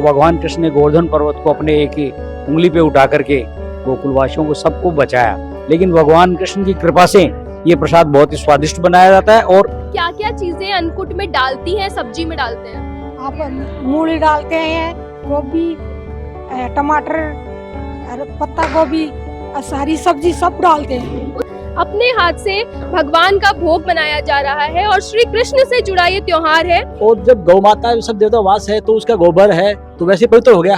तो भगवान कृष्ण ने गोवर्धन पर्वत को अपने एक ही उंगली पे उठा करके गोकुलवासियों को सबको बचाया। लेकिन भगवान कृष्ण की कृपा से ये प्रसाद बहुत ही स्वादिष्ट बनाया जाता है। और क्या क्या चीजें अन्नकूट में डालती हैं, सब्जी में डालते हैं? आप मूली डालते हैं, गोभी, टमाटर और पत्ता गोभी, हरी सब्जी सब डालते हैं। अपने हाथ से भगवान का भोग बनाया जा रहा है और श्री कृष्ण से जुड़ा ये त्योहार है। और जब गौ माता सब देवता वास है तो उसका गोबर है तो वैसे पवित्र हो गया।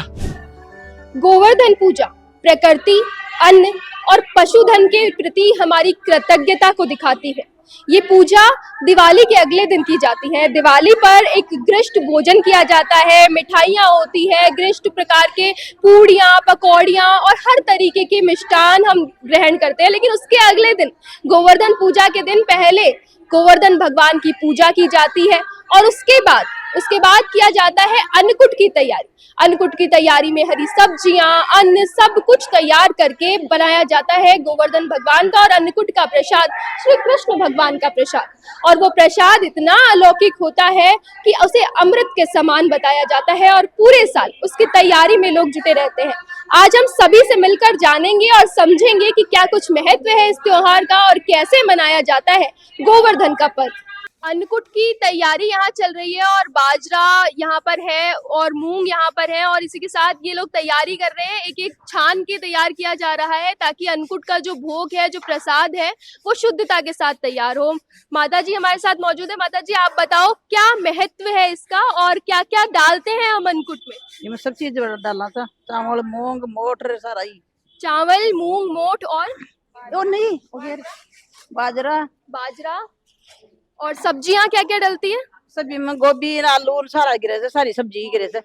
गोवर्धन पूजा प्रकृति, अन्न और पशुधन के प्रति हमारी कृतज्ञता को दिखाती है। ये पूजा दिवाली के अगले दिन की जाती है। दिवाली पर एक ग्रिष्ट भोजन किया जाता है, मिठाइयाँ होती है, ग्रिष्ट प्रकार के पूड़ियाँ, पकौड़ियाँ और हर तरीके के मिष्ठान हम ग्रहण करते हैं। लेकिन उसके अगले दिन गोवर्धन पूजा के दिन पहले गोवर्धन भगवान की पूजा की जाती है और उसके बाद किया जाता है अन्नकूट की तैयारी। अन्नकूट की तैयारी में हरी सब्जियां, अन्न सब कुछ तैयार करके बनाया जाता है गोवर्धन भगवान का। और अन्नकूट का प्रसाद श्री कृष्ण भगवान का प्रसाद, और वो प्रसाद इतना अलौकिक होता है कि उसे अमृत के समान बताया जाता है और पूरे साल उसकी तैयारी में लोग जुटे रहते हैं। आज हम सभी से मिलकर जानेंगे और समझेंगे कि क्या कुछ महत्व है इस त्योहार का और कैसे मनाया जाता है गोवर्धन का पर्व। अन्नकूट की तैयारी यहाँ चल रही है और बाजरा यहाँ पर है और मूंग यहाँ पर है और इसी के साथ ये लोग तैयारी कर रहे हैं। एक एक छान के तैयार किया जा रहा है ताकि अन्नकूट का जो भोग है, जो प्रसाद है, वो शुद्धता के साथ तैयार हो। माता जी हमारे साथ मौजूद है। माता जी आप बताओ क्या महत्व है इसका और क्या क्या डालते हैं हम अन्नकूट में? ये सब चीज डालना था, चावल, मूंग, मोटर, सारा ही। चावल, मूंग, मोठ और नहीं बाजरा और सब्जियां क्या क्या डलती है? सब्जी में गोभी, आलू सारा गिरे से, सारी सब्जी गिरे से।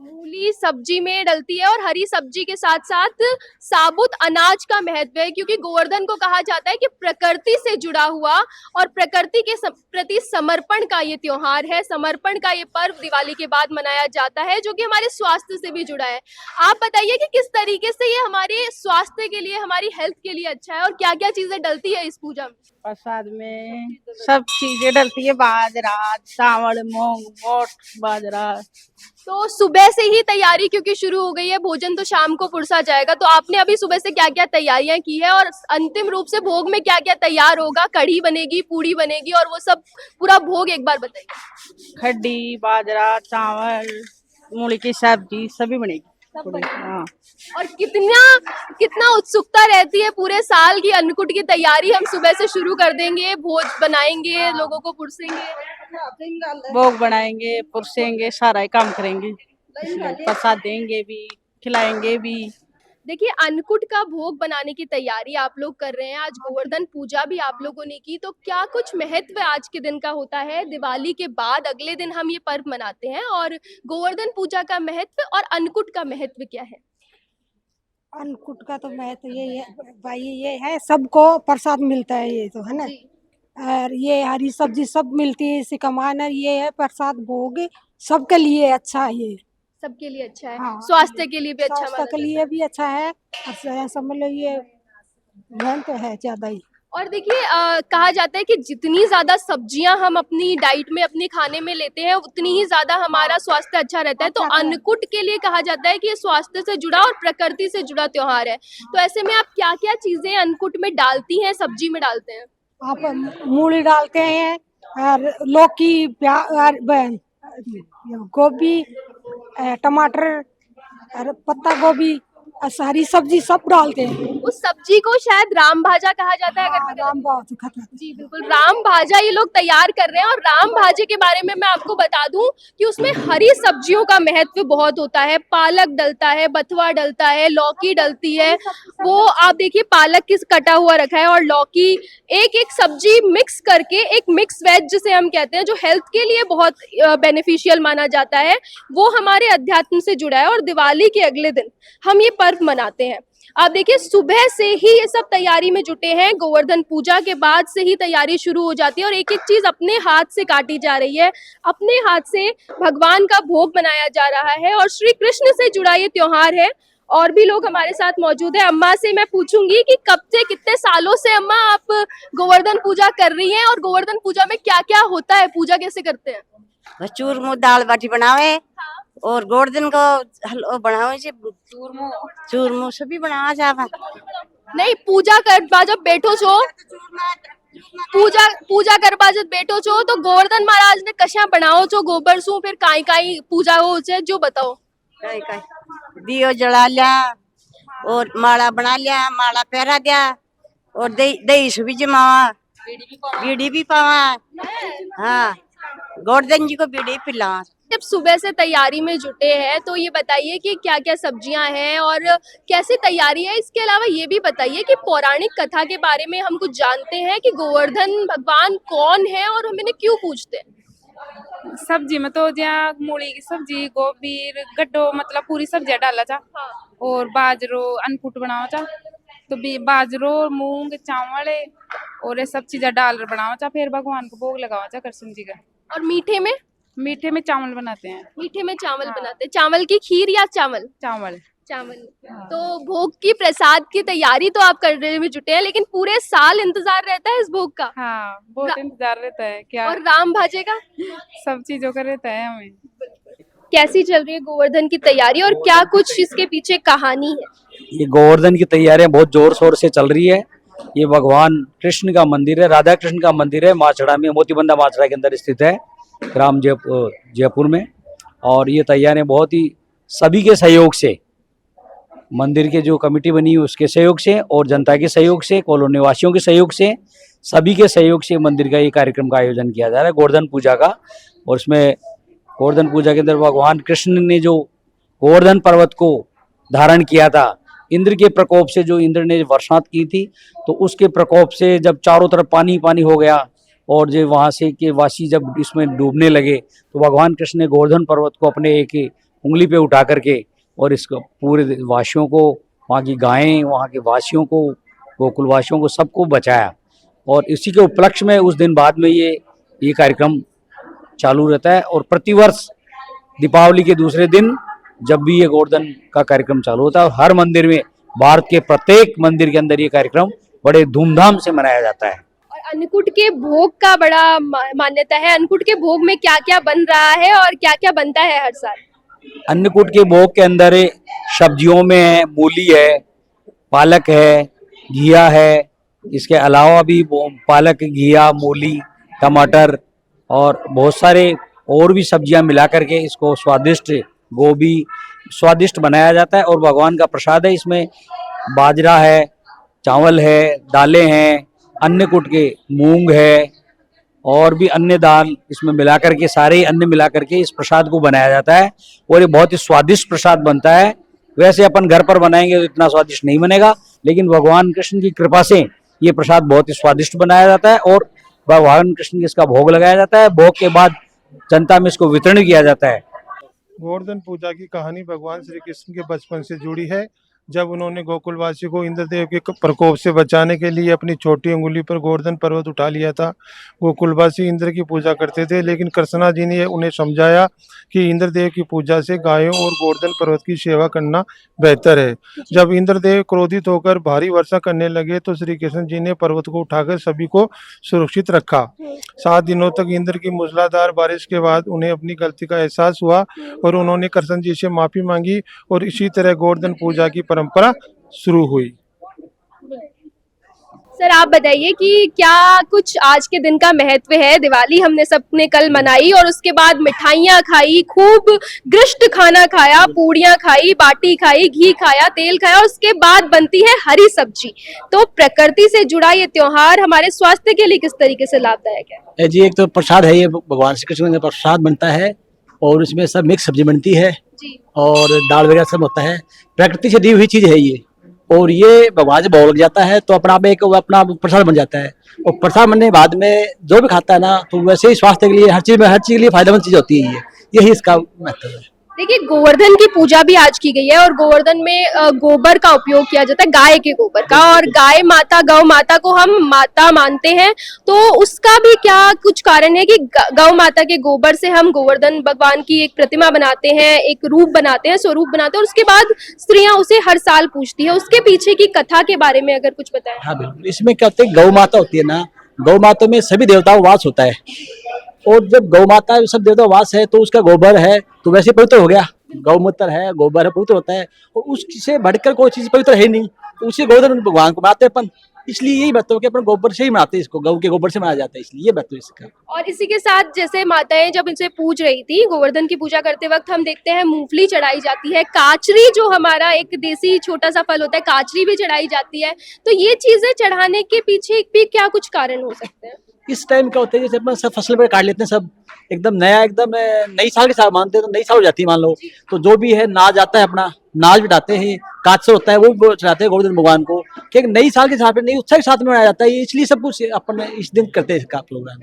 मूली सब्जी में डलती है और हरी सब्जी के साथ साथ साबुत अनाज का महत्व है, क्योंकि गोवर्धन को कहा जाता है कि प्रकृति से जुड़ा हुआ और प्रकृति के प्रति समर्पण का ये त्योहार है। समर्पण का ये पर्व दिवाली के बाद मनाया जाता है, जो कि हमारे स्वास्थ्य से भी जुड़ा है। आप बताइए कि किस तरीके से ये हमारे स्वास्थ्य के लिए, हमारी हेल्थ के लिए अच्छा है और क्या क्या चीजें डलती है इस पूजा में? प्रसाद में सब चीजें डलती है, बाजरा, चावल, मूंग, मोठ, बाजरा। तो सुबह से ही तैयारी क्योंकि शुरू हो गई है, भोजन तो शाम को पुरसा जाएगा, तो आपने अभी सुबह से क्या क्या तैयारियां की है और अंतिम रूप से भोग में क्या क्या तैयार होगा? कढ़ी बनेगी, पूड़ी बनेगी और वो सब पूरा भोग एक बार बताइए। खड्डी, बाजरा, चावल, मूली की सब्जी सभी बनेगी। हाँ। और कितना उत्सुकता रहती है पूरे साल की अन्नकूट की तैयारी। हम सुबह से शुरू कर देंगे, भोज बनाएंगे, लोगों को पुरसेंगे, भोग बनाएंगे, पुरसेंगे, सारा ही काम करेंगे, प्रसाद देंगे भी, खिलाएंगे भी। देखिए अन्नकूट का भोग बनाने की तैयारी आप लोग कर रहे हैं। आज गोवर्धन पूजा भी आप लोगों ने की, तो क्या कुछ महत्व आज के दिन का होता है? दिवाली के बाद अगले दिन हम ये पर्व मनाते हैं, और गोवर्धन पूजा का महत्व और अन्नकूट का महत्व क्या है? अन्नकूट का तो महत्व यही है भाई, ये है सबको प्रसाद मिलता है, ये तो है ना। और ये हरी सब्जी सब मिलती है, इसी का मायने ये है प्रसाद भोग सबके लिए अच्छा है। ये सबके लिए अच्छा है। हाँ, स्वास्थ्य के लिए भी अच्छा स्वास्थ्य के लिए भी अच्छा है और समझ लो ये मेहनत है ज्यादा ही। और देखिए कहा जाता है कि जितनी ज्यादा सब्जियां हम अपनी डाइट में, अपने खाने में लेते हैं, उतनी ही ज्यादा हमारा स्वास्थ्य अच्छा रहता है। तो अन्नकूट के लिए कहा जाता है कि ये स्वास्थ्य से जुड़ा और प्रकृति से जुड़ा त्योहार है। तो ऐसे में आप क्या क्या चीजें अन्नकूट में डालती हैं, सब्जी में डालते हैं? आप मूली डालते हैं और लौकी, प्याज, गोभी, टमाटर और पत्ता गोभी, हरी सब्जी सब डालते हैं। उस सब्जी को शायद राम भाजा कहा जाता है, अगर मैं राम भाजा। जी बिल्कुल, राम भाजा ये लोग तैयार कर रहे हैं। और राम भाजे के बारे में मैं आपको बता दूं कि उसमें हरी सब्जियों का महत्व बहुत होता है। पालक डलता है, बथुआ डलता है, लौकी डलती है। वो आप देखिए पालक किस कटा हुआ रखा है और लौकी, एक एक सब्जी मिक्स करके एक मिक्स वेज जिसे हम कहते हैं, जो हेल्थ के लिए बहुत बेनिफिशियल माना जाता है, वो हमारे अध्यात्म से जुड़ा है। और दिवाली के अगले दिन हम ये पर्व मनाते हैं। आप देखिए सुबह से ही ये सब तैयारी में जुटे हैं। गोवर्धन पूजा के बाद से ही तैयारी शुरू हो जाती है और एक एक चीज अपने हाथ से काटी जा रही है, अपने हाथ से भगवान का भोग बनाया जा रहा है और श्री कृष्ण से जुड़ा ये त्योहार है। और भी लोग हमारे साथ मौजूद है। अम्मा से मैं पूछूंगी कि कब से, कितने सालों से अम्मा आप गोवर्धन पूजा कर रही हैं और गोवर्धन पूजा में क्या क्या होता है, पूजा कैसे करते हैं? चूरमू दाल बाटी बनावे, और गोवर्धन को बनाओ जे चूरमो सभी बनावा जावा। नहीं पूजा करवा जब बैठो छो पूजा करवा जब बैठो छो तो गोवर्धन महाराज ने कशा बनाओ छो गोबर सु फिर काई काई पूजा हो छे जो बताओ। काई काई दियो जला लिया और माला बना लिया, माला पहरा दिया और दही सुबह जमावा, बीड़ी भी पावा। हाँ, गोवर्धन जी को बीड़ी पिलावा। जब सुबह से तैयारी में जुटे हैं तो ये बताइए कि क्या क्या सब्जियां हैं और कैसी तैयारी है। इसके अलावा ये भी बताइए कि पौराणिक कथा के बारे में हम कुछ जानते हैं कि गोवर्धन भगवान कौन है और हम इन्हें क्यों पूजते हैं। सब्जी में तो जहाँ मूली की सब्जी, गोभी, गड्ढो मतलब पूरी सब्जियां डाला जा। और बाजरो अनकुट बनाओ जा तो भी बाजरो मूंग चावल और ये सब चीजें डाल बनाओ जा, फिर भगवान को भोग लगाओ जा कृष्ण जी का। और मीठे में चावल बनाते हैं। मीठे में चावल बनाते हैं। चावल की खीर या चावल चावल तो भोग की प्रसाद की तैयारी तो आप करने में जुटे हैं, लेकिन पूरे साल इंतजार रहता है इस भोग का। हाँ, बहुत इंतजार रहता है। क्या और राम भाजे का सब चीजों का रहता है हमें। कैसी चल रही है गोवर्धन की तैयारी और क्या कुछ इसके पीछे कहानी है। ये गोवर्धन की तैयारियां बहुत जोर शोर से चल रही है। ये भगवान कृष्ण का मंदिर है, राधा कृष्ण का मंदिर है, माचड़ा में, मोतीबंदा माचड़ा के अंदर स्थित है, ग्राम जयपुर में। और ये तैयारियां बहुत ही सभी के सहयोग से, मंदिर के जो कमेटी बनी है उसके सहयोग से और जनता के सहयोग से, कॉलोनी वासियों के सहयोग से, सभी के सहयोग से मंदिर का ये कार्यक्रम का आयोजन किया जा रहा है गोवर्धन पूजा का। और इसमें गोवर्धन पूजा के अंदर भगवान कृष्ण ने जो गोवर्धन पर्वत को धारण किया था, इंद्र के प्रकोप से, जो इंद्र ने वर्षात की थी, तो उसके प्रकोप से जब चारों तरफ पानी पानी हो गया और जो वहाँ से के वासी जब इसमें डूबने लगे तो भगवान कृष्ण ने गोवर्धन पर्वत को अपने एक उंगली पे उठा करके और इसको पूरे वासियों को, वहाँ की गायें, वहाँ के वासियों को, गोकुल वासियों को, सबको बचाया। और इसी के उपलक्ष्य में उस दिन बाद में ये कार्यक्रम चालू रहता है। और प्रतिवर्ष दीपावली के दूसरे दिन जब भी ये गोवर्धन का कार्यक्रम चालू होता है, और हर मंदिर में, भारत के प्रत्येक मंदिर के अंदर ये कार्यक्रम बड़े धूमधाम से मनाया जाता है। और अन्नकूट के भोग का बड़ा मान्यता है। अन्नकूट के भोग में क्या क्या बन रहा है और क्या क्या बनता है हर साल। अन्नकूट के भोग के अंदर सब्जियों में है, मूली है, पालक है, घिया है, इसके अलावा भी पालक, घिया, मूली, टमाटर और बहुत सारे और भी सब्जियां मिला करके इसको स्वादिष्ट, गोभी स्वादिष्ट बनाया जाता है। और भगवान का प्रसाद है। इसमें बाजरा है, चावल है, दालें हैं, अन्नकूट के मूंग है और भी अन्य दाल इसमें मिला करके, सारे अन्न मिला करके इस प्रसाद को बनाया जाता है। और ये बहुत ही स्वादिष्ट प्रसाद बनता है। वैसे अपन घर पर बनाएंगे तो इतना स्वादिष्ट नहीं बनेगा, लेकिन भगवान कृष्ण की कृपा से ये प्रसाद बहुत ही स्वादिष्ट बनाया जाता है और भगवान कृष्ण की इसका भोग लगाया जाता है। भोग के बाद जनता में इसको वितरण किया जाता है। गोवर्धन पूजा की कहानी भगवान श्री कृष्ण के बचपन से जुड़ी है। जब उन्होंने गोकुलवासी को इंद्रदेव के प्रकोप से बचाने के लिए अपनी छोटी उंगली पर गोवर्धन पर्वत उठा लिया था। गोकुलवासी इंद्र की पूजा करते थे, लेकिन कृष्णा जी ने उन्हें समझाया कि इंद्रदेव की पूजा से गायों और गोवर्धन पर्वत की सेवा करना बेहतर है। जब इंद्रदेव क्रोधित होकर भारी वर्षा करने लगे तो श्री कृष्ण जी ने पर्वत को उठाकर सभी को सुरक्षित रखा। 7 दिनों तक इंद्र की मूसलाधार बारिश के बाद उन्हें अपनी गलती का एहसास हुआ और उन्होंने कृष्ण जी से माफी मांगी और इसी तरह गोवर्धन पूजा की परंपरा शुरू हुई। सर आप बताइए कि क्या कुछ आज के दिन का महत्व है। दिवाली हमने सबने कल मनाई और उसके बाद मिठाइयाँ खाई, खूब ग्रिष्ट खाना खाया, पूड़ियाँ खाई, बाटी खाई, घी खाया, तेल खाया और उसके बाद बनती है हरी सब्जी। तो प्रकृति से जुड़ा ये त्योहार हमारे स्वास्थ्य के लिए किस तरीके से लाभदायक है। जी, एक तो प्रसाद है, ये भगवान श्री कृष्ण का प्रसाद बनता है और इसमें सब मिक्स सब्जी बनती है जी। और दाल वगैरह सब होता है। प्रकृति से दी हुई चीज है ये, और ये भगवान से भोग लग जाता है तो अपना एक अपना प्रसाद बन जाता है। और प्रसाद बनने के बाद में जो भी खाता है ना, तो वैसे ही स्वास्थ्य के लिए हर चीज के लिए फायदेमंद चीज होती है। यही इसका महत्व है। देखिए गोवर्धन की पूजा भी आज की गई है और गोवर्धन में गोबर का उपयोग किया जाता है, गाय के गोबर का। और गाय माता, गौ माता को हम माता मानते हैं, तो उसका भी क्या कुछ कारण है कि गौ माता के गोबर से हम गोवर्धन भगवान की एक प्रतिमा बनाते हैं, एक रूप बनाते हैं, स्वरूप बनाते हैं और उसके बाद स्त्रियां उसे हर साल पूजती है। उसके पीछे की कथा के बारे में अगर कुछ बताएं। हाँ बिल्कुल, इसमें क्या होता है, गौ माता होती है ना, गौ माता में सभी देवताओं का वास होता है। और जब गौ माता सब देवता वास है तो उसका गोबर है तो वैसे पवित्र हो गया, गौमूत्र है, गोबर है, पवित्र होता है। और उससे बढ़कर कोई चीज पवित्र है नहीं, तो उसी गोवर्धन भगवान को बनाते हैं अपन। इसलिए यही बताओ कि अपन गोबर से ही बनाते हैं इसको, गौ के गोबर से बनाया जाता है, इसलिए ये बताओ इसका। और इसी के साथ जैसे माताएं जब इनसे पूज रही थी, गोवर्धन की पूजा करते वक्त हम देखते हैं मूंगफली चढ़ाई जाती है, काचरी जो हमारा एक देसी छोटा सा फल होता है, काचरी भी चढ़ाई जाती है। तो ये चीजें चढ़ाने के पीछे भी क्या कुछ कारण हो सकते हैं? इस टाइम क्या होता है जैसे अपन सब फसल पे काट लेते हैं, सब एकदम नया, एकदम नई साल के साथ मानते हैं, तो नई साल हो जाती है मान लो, तो जो भी है नाज आता है अपना, नाज बिठाते हैं, काचर होता है वो चढ़ाते हैं गोवर्धन भगवान को, कि एक नई साल के साथ नई उत्सव के साथ में मनाया जाता है, इसलिए सब कुछ अपन इस दिन करते हैं इसका प्रोग्राम।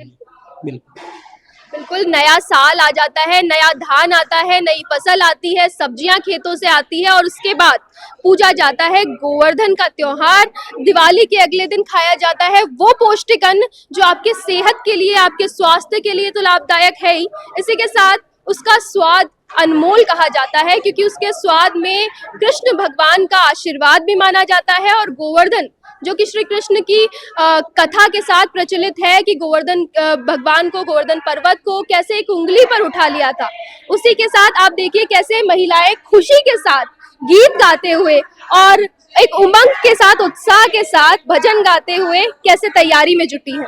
बिल्कुल बिल्कुल, नया साल आ जाता है, नया धान आता है, नई फसल आती है, सब्जियां खेतों से आती है और उसके बाद पूजा जाता है गोवर्धन का त्योहार। दिवाली के अगले दिन खाया जाता है वो पौष्टिक अन्न जो आपके सेहत के लिए, आपके स्वास्थ्य के लिए तो लाभदायक है ही, इसी के साथ उसका स्वाद अनमोल कहा जाता है, क्योंकि उसके स्वाद में कृष्ण भगवान का आशीर्वाद भी माना जाता है। और गोवर्धन जो कि श्री कृष्ण की कथा के साथ प्रचलित है कि गोवर्धन भगवान को, गोवर्धन पर्वत को कैसे एक उंगली पर उठा लिया था, उसी के साथ आप देखिए कैसे महिलाएं खुशी के साथ गीत गाते हुए और एक उमंग के साथ, उत्साह के साथ भजन गाते हुए कैसे तैयारी में जुटी हैं।